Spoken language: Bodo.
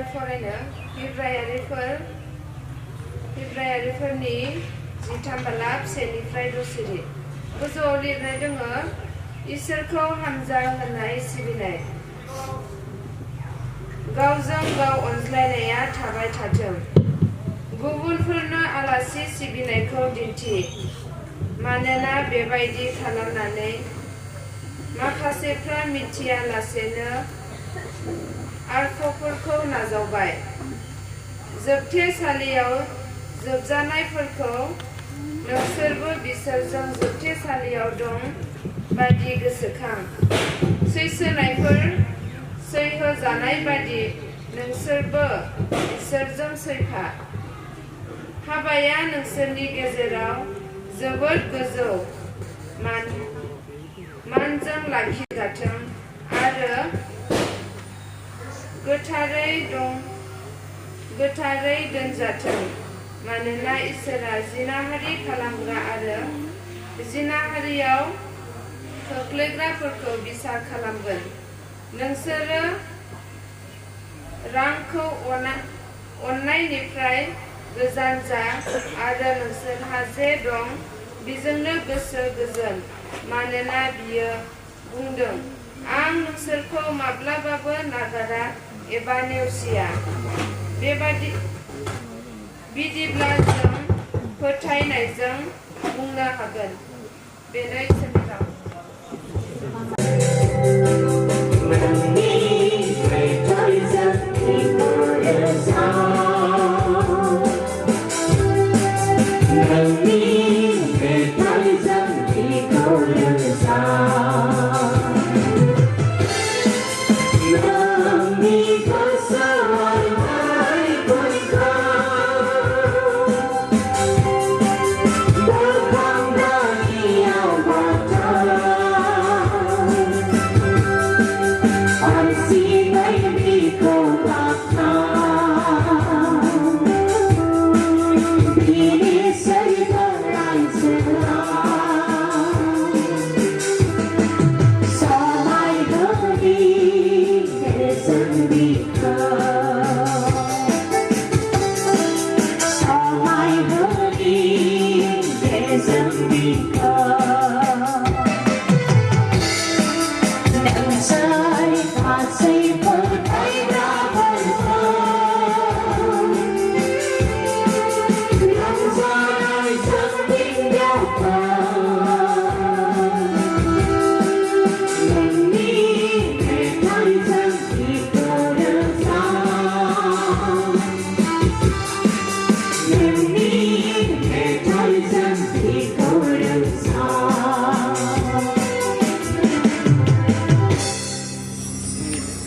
बिजाब फरायनो हिब्रायारिफोरनि 13 बालाब 1निफ्राय 10 गोजौआव लिरनाय दङ इसोरखौ हानजा होनाय सिबिनाय गावजों गाव अनज्लायनाया थाबाय थाथों गुबुनफोरनो आलासि सिबिनायखौ दिन्थि मानोना बेबायदि खालामनानै माखासेफ्रा मिथियालासेनो आर्खफोरखौ नाजावबाय जोबथेसालियाव जोबजानायफोरखौ नोंसोरबो बिसोरजों जोबथेसालियाव दं बादि गोसोखां सैहोजानाय बादि नोंसोरबो इसोरजों सैफा हाबाया नोंसोरनि गेजेराव जोबोद गोजौ मानजों लाखिजाथों आरो गोथारै दोनजाथों मानोना इसोरा जिनाहारि खालामग्रा आरो जिनाहारियाव खोख्लैग्राफोरखौ बिसार खालामगोन नोंसोरो रांखौ अननायनिफ्राय गोजान जा आरो नोंसोरहा जे दं बेजोंनो गोसो गोजोन मानोना बियो बुंदों आं नोंसोरखौ माब्लाबाबो नागारा एबा नेवसिया बिदिब्ला जों फोथायनायजों बुंनो हागोन बेनो इसोरनि राव